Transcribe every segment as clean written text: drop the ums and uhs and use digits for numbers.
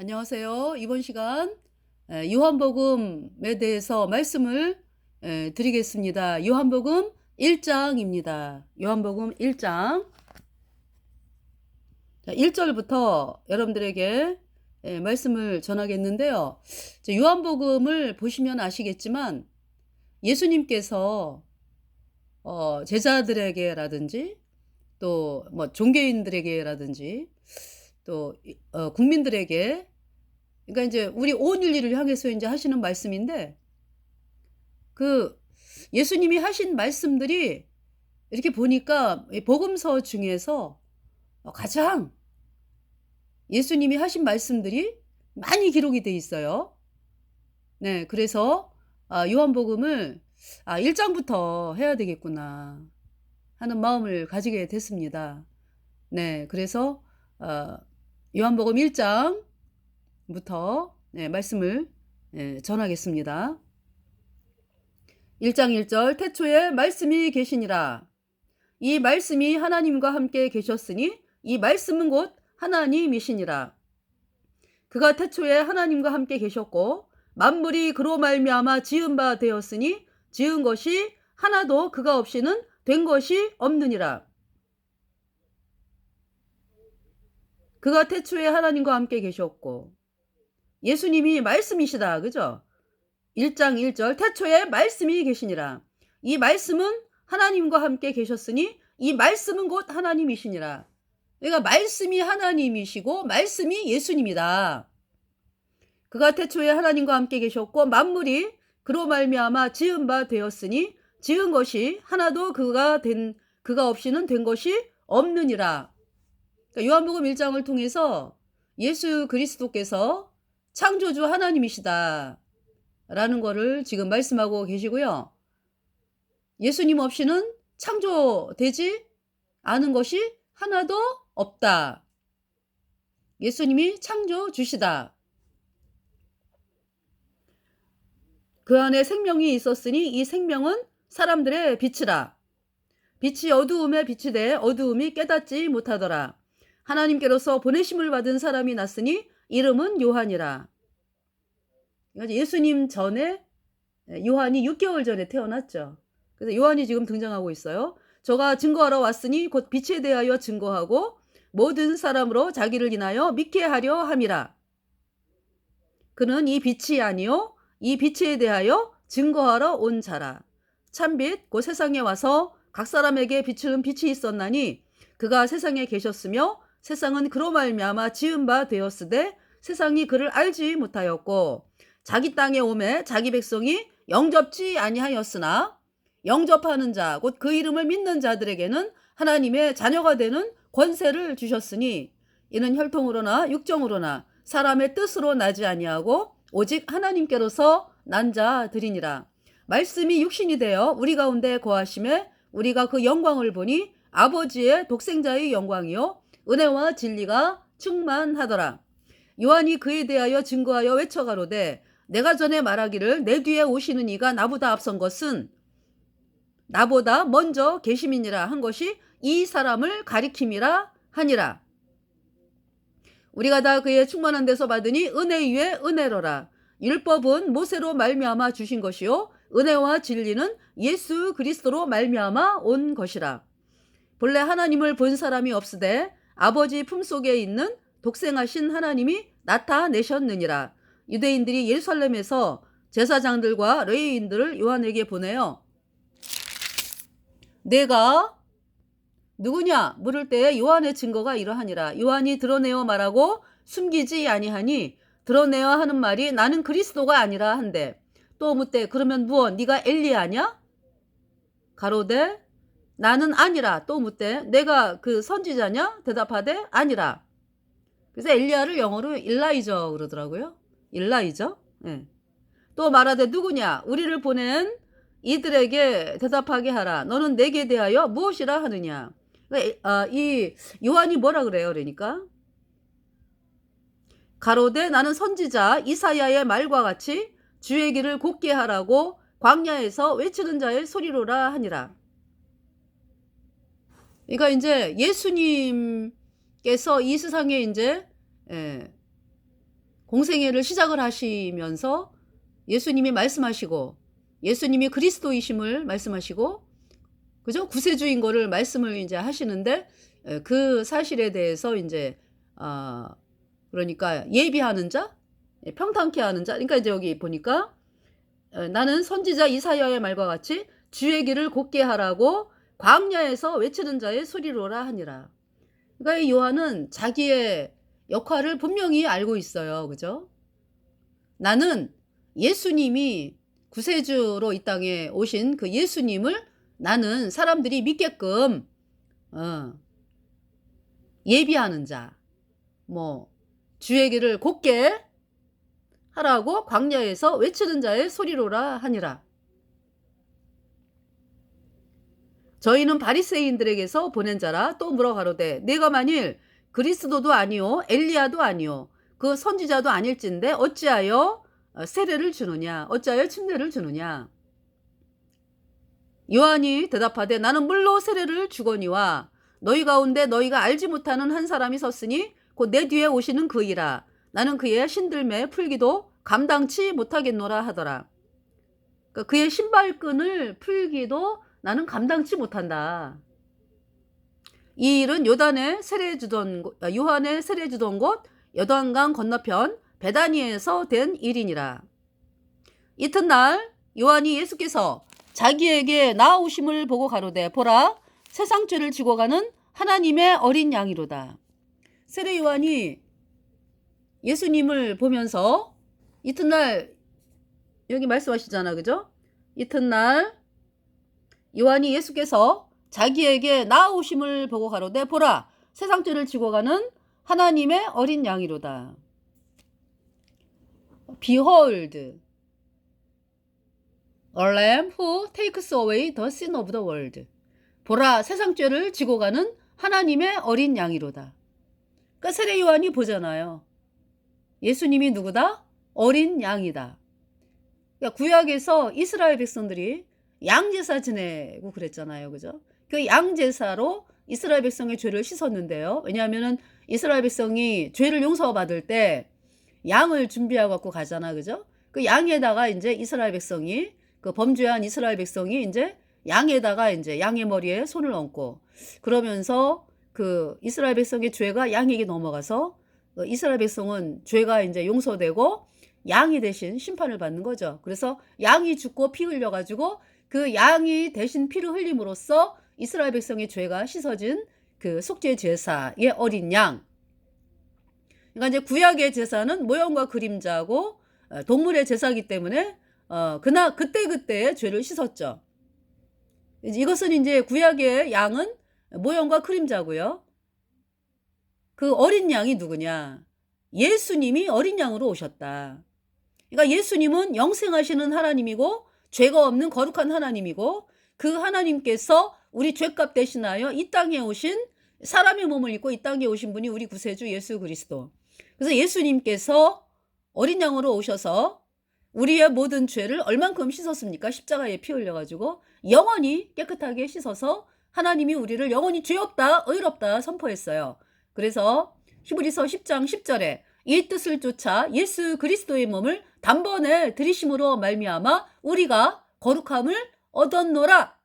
안녕하세요. 이번 시간 요한복음에 대해서 말씀을 드리겠습니다. 요한복음 1장입니다. 요한복음 1장 1절부터 여러분들에게 말씀을 전하겠는데요. 요한복음을 보시면 아시겠지만 예수님께서 제자들에게라든지 또 뭐 종교인들에게라든지 또 국민들에게, 그러니까 이제 우리 온 인류를 향해서 이제 하시는 말씀인데, 그 예수님이 하신 말씀들이 이렇게 보니까 이 복음서 중에서 가장 예수님이 하신 말씀들이 많이 기록이 돼 있어요. 네, 그래서 요한복음을 1장부터 해야 되겠구나 하는 마음을 가지게 됐습니다. 네, 그래서 요한복음 1장부터 말씀을 전하겠습니다. 1장 1절, 태초에 말씀이 계시니라. 이 말씀이 하나님과 함께 계셨으니 이 말씀은 곧 하나님이시니라. 그가 태초에 하나님과 함께 계셨고 만물이 그로 말미암아 지은 바 되었으니 지은 것이 하나도 그가 없이는 된 것이 없느니라. 그가 태초에 하나님과 함께 계셨고, 예수님이 말씀이시다, 그죠? 1장 1절, 태초에 말씀이 계시니라. 이 말씀은 하나님과 함께 계셨으니 이 말씀은 곧 하나님이시니라. 그러니까 말씀이 하나님이시고 말씀이 예수님이다. 그가 태초에 하나님과 함께 계셨고 만물이 그로 말미암아 지은 바 되었으니 지은 것이 하나도 그가 없이는 된 것이 없느니라. 그러니까 요한복음 1장을 통해서 예수 그리스도께서 창조주 하나님이시다 라는 거를 지금 말씀하고 계시고요. 예수님 없이는 창조되지 않은 것이 하나도 없다. 예수님이 창조주시다. 그 안에 생명이 있었으니 이 생명은 사람들의 빛이라. 빛이 어두움에 빛이 돼 어두움이 깨닫지 못하더라. 하나님께로서 보내심을 받은 사람이 났으니 이름은 요한이라. 예수님 전에 요한이 6개월 전에 태어났죠. 그래서 요한이 지금 등장하고 있어요. 저가 증거하러 왔으니 곧 빛에 대하여 증거하고 모든 사람으로 자기를 인하여 믿게 하려 함이라. 그는 이 빛이 아니요 이 빛에 대하여 증거하러 온 자라. 참빛 곧 세상에 와서 각 사람에게 비추는 빛이 있었나니 그가 세상에 계셨으며 세상은 그로 말미암아 지은 바 되었으되 세상이 그를 알지 못하였고 자기 땅에 오매 자기 백성이 영접지 아니하였으나 영접하는 자 곧 그 이름을 믿는 자들에게는 하나님의 자녀가 되는 권세를 주셨으니 이는 혈통으로나 육정으로나 사람의 뜻으로 나지 아니하고 오직 하나님께로서 난 자들이니라. 말씀이 육신이 되어 우리 가운데 거하심에 우리가 그 영광을 보니 아버지의 독생자의 영광이요 은혜와 진리가 충만하더라. 요한이 그에 대하여 증거하여 외쳐가로되 내가 전에 말하기를 내 뒤에 오시는 이가 나보다 앞선 것은 나보다 먼저 계심이니라 한 것이 이 사람을 가리킴이라 하니라. 우리가 다 그의 충만한 데서 받으니 은혜 위에 은혜로라. 율법은 모세로 말미암아 주신 것이요 은혜와 진리는 예수 그리스도로 말미암아 온 것이라. 본래 하나님을 본 사람이 없으되 아버지 품속에 있는 독생하신 하나님이 나타내셨느니라. 유대인들이 예루살렘에서 제사장들과 레위인들을 요한에게 보내어 내가 누구냐 물을 때에 요한의 증거가 이러하니라. 요한이 드러내어 말하고 숨기지 아니하니 드러내어 하는 말이 나는 그리스도가 아니라 한데 또 묻되 그러면 무엇 네가 엘리야냐? 가로되 나는 아니라. 또 묻되 내가 그 선지자냐? 대답하되 아니라. 그래서 엘리야를 영어로 일라이저 그러더라고요. 일라이저. 네. 또 말하되 누구냐? 우리를 보낸 이들에게 대답하게 하라. 너는 내게 대하여 무엇이라 하느냐? 이 요한이 뭐라 그래요? 그러니까 가로되 나는 선지자 이사야의 말과 같이 주의 길을 곧게 하라고 광야에서 외치는 자의 소리로라 하니라. 그러니까 이제 예수님께서 이 세상에 이제 공생애를 시작을 하시면서 예수님이 말씀하시고 예수님이 그리스도이심을 말씀하시고 그죠? 구세주인 거를 말씀을 이제 하시는데 그 사실에 대해서 이제 그러니까 예비하는 자, 평탄케 하는 자. 그러니까 이제 여기 보니까 나는 선지자 이사야의 말과 같이 주의 길을 곧게 하라고 광야에서 외치는 자의 소리로라 하니라. 그러니까 이 요한은 자기의 역할을 분명히 알고 있어요. 그죠? 나는 예수님이 구세주로 이 땅에 오신 그 예수님을 나는 사람들이 믿게끔 예비하는 자, 뭐 주의 길을 곧게 하라고 광야에서 외치는 자의 소리로라 하니라. 저희는 바리새인들에게서 보낸 자라. 또 물어가로되 내가 만일 그리스도도 아니요 엘리야도 아니요 그 선지자도 아닐진데 어찌하여 세례를 주느냐, 어찌하여 침례를 주느냐. 요한이 대답하되 나는 물로 세례를 주거니와 너희 가운데 너희가 알지 못하는 한 사람이 섰으니 곧 내 뒤에 오시는 그이라. 나는 그의 신들매 풀기도 감당치 못하겠노라 하더라. 그러니까 그의 신발끈을 풀기도 나는 감당치 못한다. 이 일은 요한의 세례 주던 곳 요단강 건너편 베다니에서 된 일이니라. 이튿날 요한이 예수께서 자기에게 나아오심을 보고 가로되 보라 세상 죄를 지고 가는 하나님의 어린 양이로다. 세례 요한이 예수님을 보면서 이튿날 여기 말씀하시잖아. 그죠? 이튿날 요한이 예수께서 자기에게 나아오심을 보고 가로되 보라 세상 죄를 지고 가는 하나님의 어린 양이로다. Behold, a lamb who takes away the sin of the world. 보라 세상 죄를 지고 가는 하나님의 어린 양이로다. 그러니까 세례 요한이 보잖아요. 예수님이 누구다? 어린 양이다. 그러니까 구약에서 이스라엘 백성들이 양제사 지내고 그랬잖아요. 그죠? 그 양제사로 이스라엘 백성의 죄를 씻었는데요. 왜냐하면은 이스라엘 백성이 죄를 용서받을 때 양을 준비하고 갖고 가잖아. 그죠? 그 양에다가 이제 이스라엘 백성이 그 범죄한 이스라엘 백성이 이제 양에다가 이제 양의 머리에 손을 얹고 그러면서 그 이스라엘 백성의 죄가 양에게 넘어가서 이스라엘 백성은 죄가 이제 용서되고 양이 대신 심판을 받는 거죠. 그래서 양이 죽고 피 흘려가지고 그 양이 대신 피를 흘림으로써 이스라엘 백성의 죄가 씻어진 그 속죄 제사의 어린 양. 그러니까 이제 구약의 제사는 모형과 그림자고 동물의 제사이기 때문에 그때의 죄를 씻었죠. 이것은 이제 구약의 양은 모형과 그림자고요. 그 어린 양이 누구냐? 예수님이 어린 양으로 오셨다. 그러니까 예수님은 영생하시는 하나님이고 죄가 없는 거룩한 하나님이고 그 하나님께서 우리 죄값 대신하여 이 땅에 오신 사람의 몸을 입고 이 땅에 오신 분이 우리 구세주 예수 그리스도. 그래서 예수님께서 어린 양으로 오셔서 우리의 모든 죄를 얼만큼 씻었습니까? 십자가에 피 흘려가지고 영원히 깨끗하게 씻어서 하나님이 우리를 영원히 죄 없다, 의롭다 선포했어요. 그래서 히브리서 10장 10절에 이 뜻을 쫓아 예수 그리스도의 몸을 단번에 들이심으로 말미암아 우리가 거룩함을 얻었노라.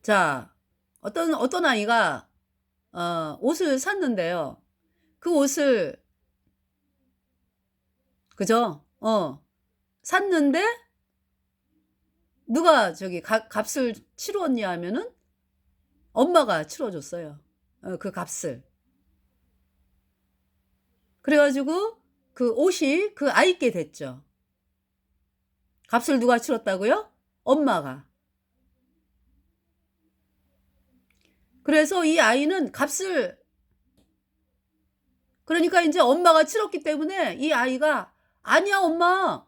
자, 어떤 아이가 옷을 샀는데요. 그 옷을 그죠? 샀는데 누가 값을 치루었냐 하면은 엄마가 치러줬어요. 그 값을. 그래가지고 그 옷이 그 아이께 됐죠. 값을 누가 치렀다고요? 엄마가. 그래서 이 아이는 값을 그러니까 이제 엄마가 치렀기 때문에 이 아이가 아니야 엄마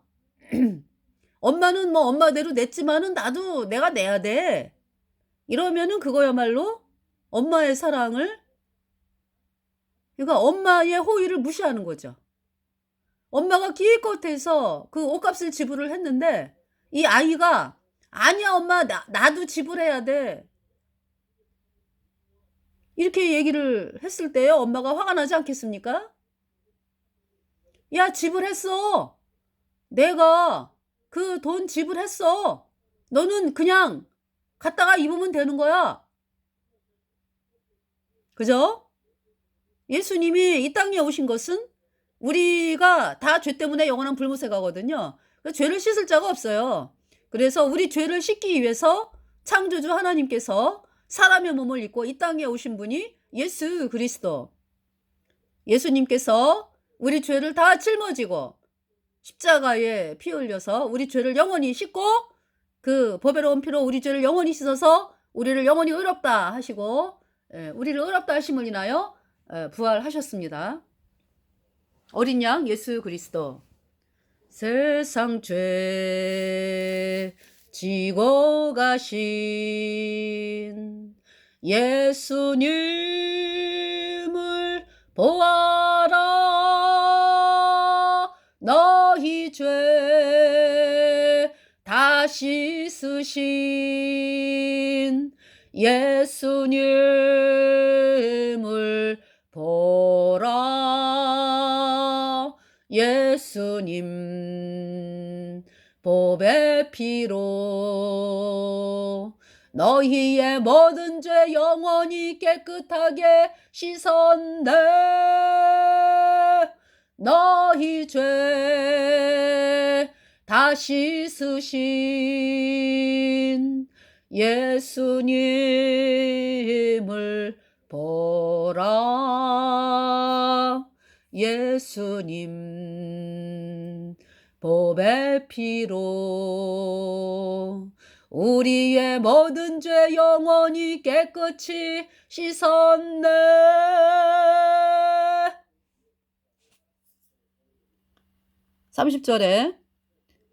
엄마는 뭐 엄마대로 냈지만은 나도 내가 내야 돼. 이러면은 그거야말로 엄마의 사랑을 그러니까 엄마의 호의를 무시하는 거죠. 엄마가 기껏해서 그 옷값을 지불을 했는데 이 아이가 아니야 엄마 나도 지불해야 돼. 이렇게 얘기를 했을 때요, 엄마가 화가 나지 않겠습니까? 야, 지불했어. 내가 그 돈 지불했어. 너는 그냥 갖다가 입으면 되는 거야. 그죠? 예수님이 이 땅에 오신 것은 우리가 다 죄 때문에 영원한 불못에 가거든요. 죄를 씻을 자가 없어요. 그래서 우리 죄를 씻기 위해서 창조주 하나님께서 사람의 몸을 입고 이 땅에 오신 분이 예수 그리스도. 예수님께서 우리 죄를 다 짊어지고 십자가에 피 흘려서 우리 죄를 영원히 씻고 그 보배로운 피로 우리 죄를 영원히 씻어서 우리를 영원히 의롭다 하시고, 우리를 의롭다 하심을 인하여 부활하셨습니다. 어린 양 예수 그리스도. 세상 죄 지고 가신 예수님을 보아라. 너희 죄 다 씻으신 예수님을 보라. 예수님 보배 피로 너희의 모든 죄 영원히 깨끗하게 씻었네. 너희 죄 다 씻으신 예수님을 보라. 예수님 보배 피로 우리의 모든 죄 영원히 깨끗이 씻었네. 30절에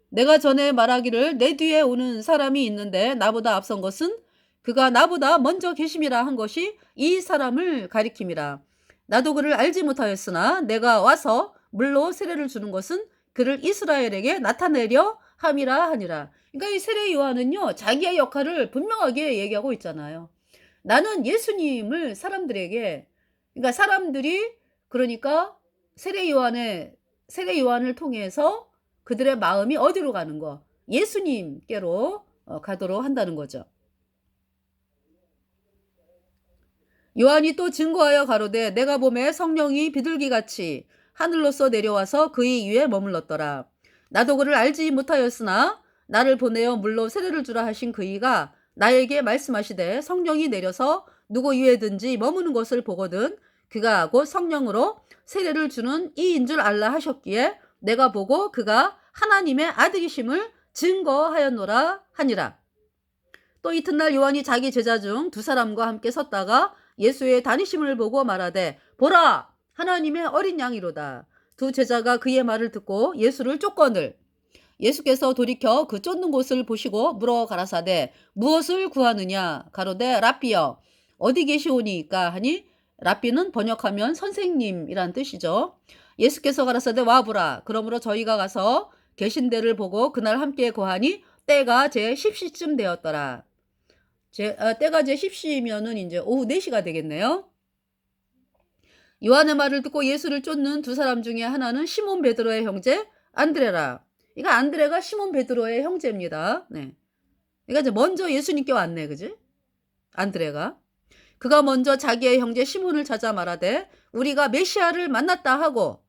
내가 전에 말하기를 내 뒤에 오는 사람이 있는데 나보다 앞선 것은 그가 나보다 먼저 계심이라 한 것이 이 사람을 가리킴이라. 나도 그를 알지 못하였으나 내가 와서 물로 세례를 주는 것은 그를 이스라엘에게 나타내려 함이라 하니라. 그러니까 이 세례 요한은요, 자기의 역할을 분명하게 얘기하고 있잖아요. 나는 예수님을 사람들에게, 그러니까 사람들이 그러니까 세례 요한을 통해서 그들의 마음이 어디로 가는 거? 예수님께로 가도록 한다는 거죠. 요한이 또 증거하여 가로되 내가 보매 성령이 비둘기같이 하늘로서 내려와서 그의 위에 머물렀더라. 나도 그를 알지 못하였으나 나를 보내어 물로 세례를 주라 하신 그이가 나에게 말씀하시되 성령이 내려서 누구 위에든지 머무는 것을 보거든 그가 곧 성령으로 세례를 주는 이인 줄 알라 하셨기에 내가 보고 그가 하나님의 아들이심을 증거하였노라 하니라. 또 이튿날 요한이 자기 제자 중 두 사람과 함께 섰다가 예수의 다니심을 보고 말하되 보라 하나님의 어린 양이로다. 두 제자가 그의 말을 듣고 예수를 쫓거늘 예수께서 돌이켜 그 쫓는 곳을 보시고 물어 가라사대 무엇을 구하느냐 가로되 랍비여 어디 계시오니까 하니 랍비는 번역하면 선생님이란 뜻이죠. 예수께서 가라사대 와보라. 그러므로 저희가 가서 계신 데를 보고 그날 함께 거하니 때가 제 10시쯤 되었더라. 때가 제 10시면은 이제 오후 4시가 되겠네요. 요한의 말을 듣고 예수를 쫓는 두 사람 중에 하나는 시몬 베드로의 형제 안드레라. 이거 안드레가 시몬 베드로의 형제입니다. 네. 그러니까 이제 먼저 예수님께 왔네, 그지? 안드레가. 그가 먼저 자기의 형제 시몬을 찾아 말하되 우리가 메시아를 만났다 하고,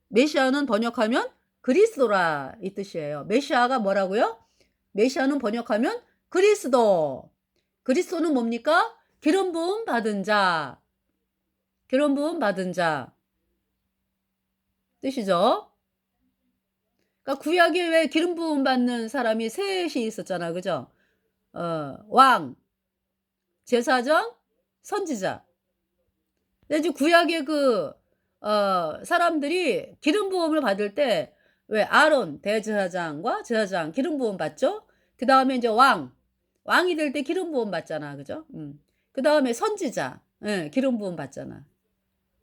메시아는 번역하면 그리스도라 이 뜻이에요. 메시아가 뭐라고요? 메시아는 번역하면 그리스도. 그리스도는 뭡니까? 기름 부음 받은 자. 기름 부음 받은 자 뜻이죠. 그러니까 구약에 왜 기름 부음 받는 사람이 셋이 있었잖아, 그죠? 왕, 제사장, 선지자. 근데 이제 구약의 사람들이 기름 부음을 받을 때 왜 아론 대제사장과 제사장 기름 부음 받죠? 그 다음에 이제 왕이 될 때 기름 부음 받잖아, 그죠? 그 다음에 선지자, 기름 부음 받잖아.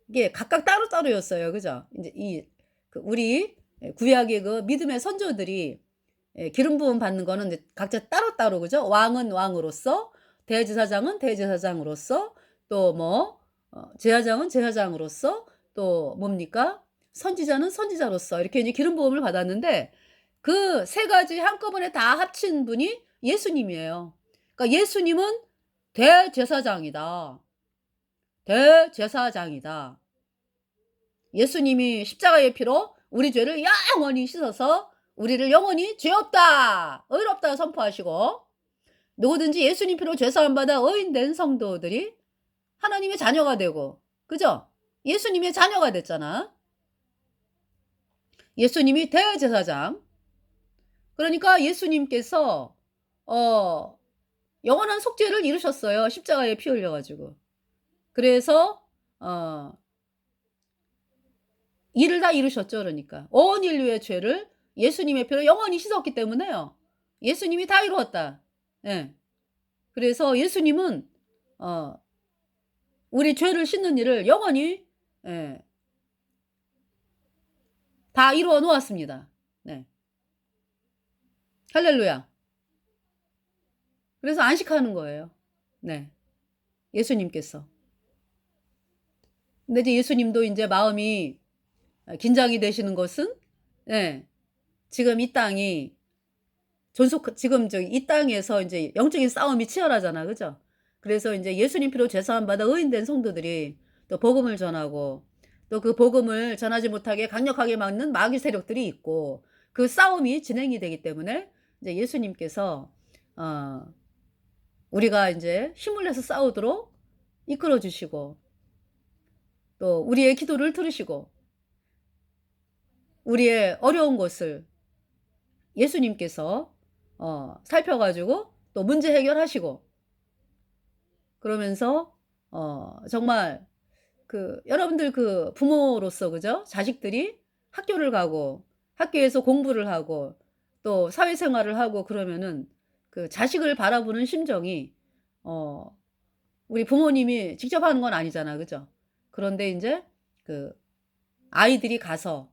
이게 각각 따로따로였어요, 그죠? 이제 우리 구약의 그 믿음의 선조들이 기름 부음 받는 거는 이제 각자 따로따로, 그죠? 왕은 왕으로서, 대제사장은 대제사장으로서, 또 뭐 제사장은 제사장으로서, 또 뭡니까? 선지자는 선지자로서 이렇게 이제 기름 부음을 받았는데, 그 세 가지 한꺼번에 다 합친 분이 예수님이에요. 그러니까 예수님은 대제사장이다. 대제사장이다. 예수님이 십자가의 피로 우리 죄를 영원히 씻어서 우리를 영원히 죄 없다, 의롭다 선포하시고, 누구든지 예수님 피로 죄 사함 받아 의인된 성도들이 하나님의 자녀가 되고, 그죠? 예수님의 자녀가 됐잖아. 예수님이 대제사장. 그러니까 예수님께서 영원한 속죄를 이루셨어요. 십자가에 피 흘려 가지고. 그래서 일을 다 이루셨죠. 그러니까 온 인류의 죄를 예수님의 피로 영원히 씻었기 때문에요. 예수님이 다 이루었다. 예. 그래서 예수님은 우리 죄를 씻는 일을 영원히, 예, 다 이루어 놓았습니다. 네. 할렐루야. 그래서 안식하는 거예요. 네. 예수님께서. 근데 이제 예수님도 이제 마음이 긴장이 되시는 것은, 예, 지금 이 땅이 지금 이 땅에서 이제 영적인 싸움이 치열하잖아. 그죠? 그래서 이제 예수님 피로 죄 사함 받아 의인된 성도들이 또 복음을 전하고, 또 그 복음을 전하지 못하게 강력하게 막는 마귀 세력들이 있고, 그 싸움이 진행이 되기 때문에 이제 예수님께서 우리가 이제 힘을 내서 싸우도록 이끌어 주시고, 또 우리의 기도를 들으시고, 우리의 어려운 것을 예수님께서 살펴가지고 또 문제 해결하시고, 그러면서 정말 여러분들 부모로서, 그죠? 자식들이 학교를 가고 학교에서 공부를 하고 또 사회생활을 하고 그러면은 그 자식을 바라보는 심정이, 우리 부모님이 직접 하는 건 아니잖아. 그죠? 그런데 이제 아이들이 가서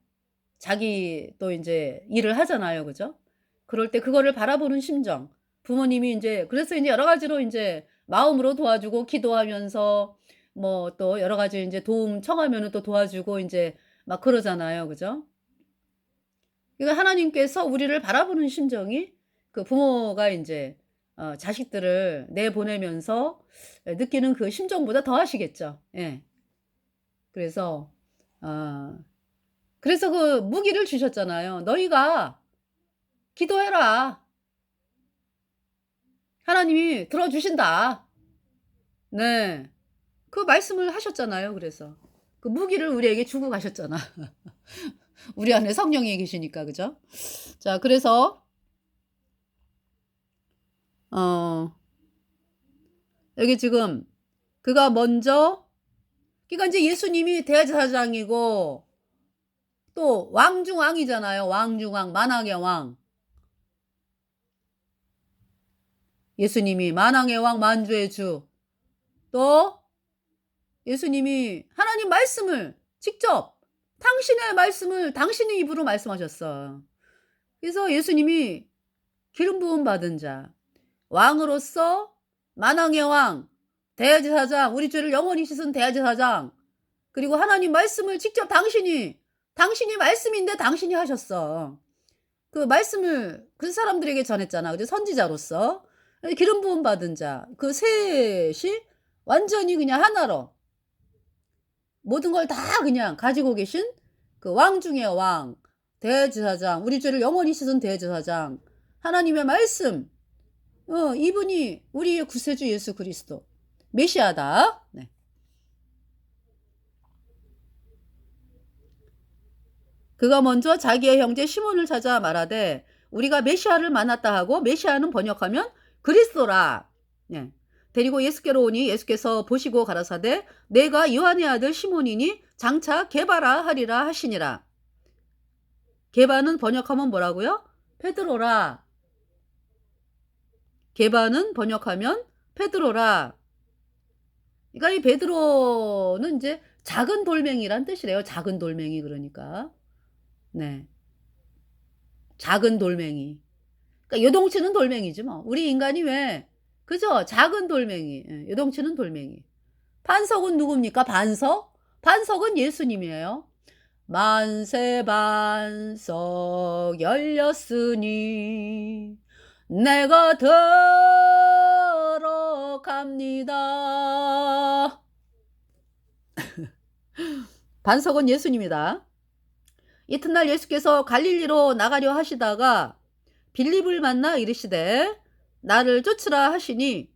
자기 또 이제 일을 하잖아요. 그죠? 그럴 때 그거를 바라보는 심정. 부모님이 이제 그래서 이제 여러 가지로 이제 마음으로 도와주고 기도하면서 뭐 또 여러 가지 이제 도움 청하면은 또 도와주고 이제 막 그러잖아요. 그죠? 그러니까 하나님께서 우리를 바라보는 심정이 그 부모가 이제 자식들을 내보내면서 느끼는 그 심정보다 더 하시겠죠. 예. 그래서 그래서 그 무기를 주셨잖아요. 너희가 기도해라. 하나님이 들어주신다. 네. 그 말씀을 하셨잖아요. 그래서 그 무기를 우리에게 주고 가셨잖아. 우리 안에 성령이 계시니까. 그죠? 자, 그래서 여기 지금 그가 먼저, 그러니까 이제 예수님이 대제사장이고 또 왕 중 왕이잖아요. 왕 중 왕, 만왕의 왕. 예수님이 만왕의 왕, 만주의 주. 또 예수님이 하나님 말씀을 직접 당신의 말씀을 당신의 입으로 말씀하셨어. 그래서 예수님이 기름 부음 받은 자, 왕으로서 만왕의 왕, 대제사장, 우리 죄를 영원히 씻은 대제사장, 그리고 하나님 말씀을 직접 당신이 말씀인데 당신이 하셨어. 그 말씀을 그 사람들에게 전했잖아. 그죠? 선지자로서 기름 부음 받은 자, 그 셋이 완전히 그냥 하나로 모든 걸 다 그냥 가지고 계신 그 왕 중의 왕, 대제사장, 우리 죄를 영원히 씻은 대제사장, 하나님의 말씀, 이분이 우리의 구세주 예수 그리스도 메시아다. 네. 그가 먼저 자기의 형제 시몬을 찾아 말하되 우리가 메시아를 만났다 하고, 메시아는 번역하면 그리스도라. 네. 데리고 예수께로 오니 예수께서 보시고 가라사대 내가 요한의 아들 시몬이니 장차 게바라 하리라 하시니라. 게바는 번역하면 뭐라고요? 페드로라. 게바는 번역하면 페드로라. 그러니까 이 베드로는 이제 작은 돌멩이란 뜻이래요. 작은 돌멩이. 그러니까 네, 작은 돌멩이. 그러니까 요동치는 돌멩이지 뭐. 우리 인간이 왜, 그죠? 작은 돌멩이. 예, 요동치는 돌멩이. 반석은 누굽니까? 반석? 반석은 예수님이에요. 만세 반석 열렸으니 내가 들어갑니다. 반석은 예수님이다. 이튿날 예수께서 갈릴리로 나가려 하시다가 빌립을 만나 이르시되 나를 쫓으라 하시니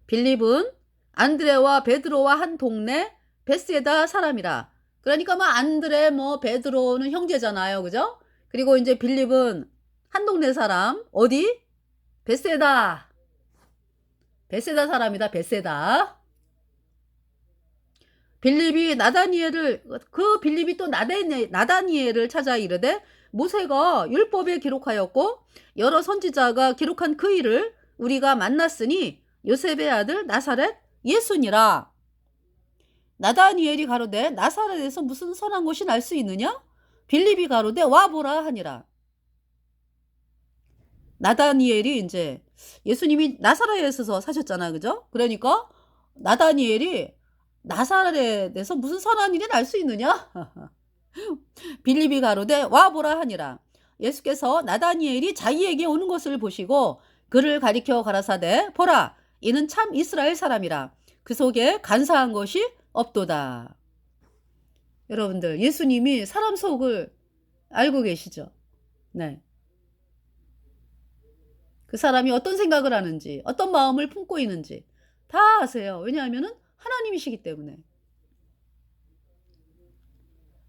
빌립은 안드레와 베드로와 한 동네 베스에다 사람이라. 그러니까 뭐 안드레 뭐 베드로는 형제잖아요. 그죠? 그리고 이제 빌립은 한 동네 사람. 어디? 베세다. 베세다 사람이다. 베세다. 빌립이 빌립이 또 나다니엘을 찾아 이르되 모세가 율법에 기록하였고 여러 선지자가 기록한 그 일을 우리가 만났으니 요셉의 아들 나사렛 예수니라. 나다니엘이 가로되 나사렛에서 무슨 선한 것이 날 수 있느냐? 빌립이 가로되 와보라 하니라. 나다니엘이 이제 예수님이 나사렛에서 사셨잖아. 그죠? 그러니까 나다니엘이 나사렛에서 무슨 선한 일이 날 수 있느냐? 빌립이 가로되 와보라 하니라. 예수께서 나다니엘이 자기에게 오는 것을 보시고 그를 가리켜 가라사대 보라 이는 참 이스라엘 사람이라. 그 속에 간사한 것이 없도다. 여러분들 예수님이 사람 속을 알고 계시죠? 네. 그 사람이 어떤 생각을 하는지 어떤 마음을 품고 있는지 다 아세요. 왜냐하면 하나님이시기 때문에.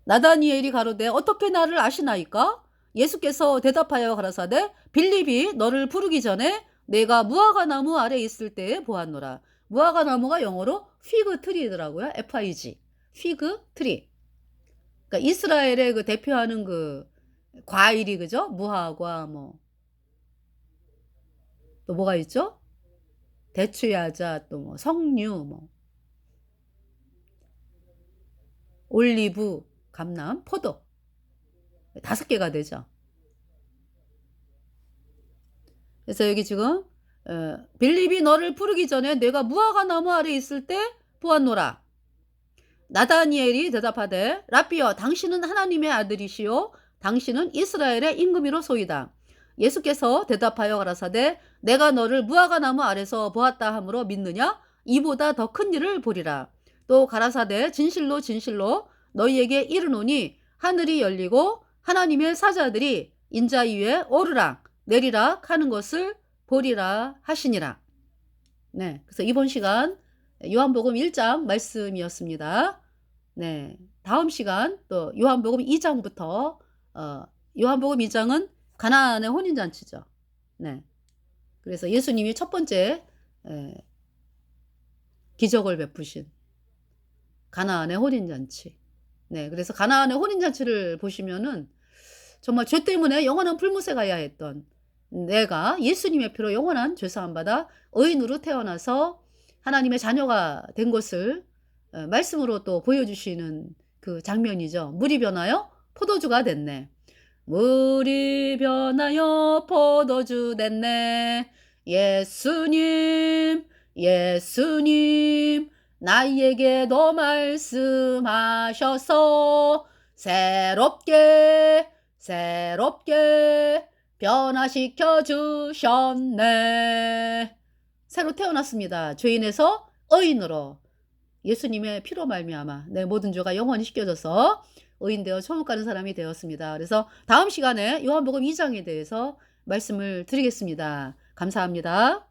나다니엘이 가로되 어떻게 나를 아시나이까? 예수께서 대답하여 가라사대 빌립이 너를 부르기 전에 내가 무화과 나무 아래 있을 때에 보았노라. 무화과 나무가 영어로 피그 트리더라고요. FIG. 피그 트리. 그러니까 이스라엘의 그 대표하는 그 과일이 그죠? 무화과 또 뭐가 있죠? 대추야자 또 석류 올리브 감람 포도 5개가 되죠. 그래서 여기 지금 빌립이 너를 부르기 전에 내가 무화과 나무 아래 있을 때 보았노라. 나다니엘이 대답하되 라비여 당신은 하나님의 아들이시요 당신은 이스라엘의 임금이로소이다. 예수께서 대답하여 가라사대 내가 너를 무화과 나무 아래서 보았다 하므로 믿느냐? 이보다 더 큰 일을 보리라. 또 가라사대 진실로 진실로 너희에게 이르노니 하늘이 열리고 하나님의 사자들이 인자 위에 오르락 내리락 하는 것을 보리라 하시니라. 네, 그래서 이번 시간 요한복음 1장 말씀이었습니다. 네, 다음 시간 또 요한복음 2장부터 요한복음 2장은 가나안의 혼인잔치죠. 네, 그래서 예수님이 첫 번째 기적을 베푸신 가나안의 혼인잔치. 네, 그래서 가나안의 혼인잔치를 보시면은 정말 죄 때문에 영원한 불못에 가야 했던 내가 예수님의 피로 영원한 죄사함 받아 의인으로 태어나서 하나님의 자녀가 된 것을 말씀으로 또 보여주시는 그 장면이죠. 물이 변하여 포도주가 됐네. 물이 변하여 포도주 됐네. 예수님 예수님 나에게도 말씀하셔서 새롭게 변화시켜 주셨네. 새로 태어났습니다. 죄인에서 의인으로 예수님의 피로 말미암아 내 모든 죄가 영원히 씻겨져서 의인되어 천국 가는 사람이 되었습니다. 그래서 다음 시간에 요한복음 2장에 대해서 말씀을 드리겠습니다. 감사합니다.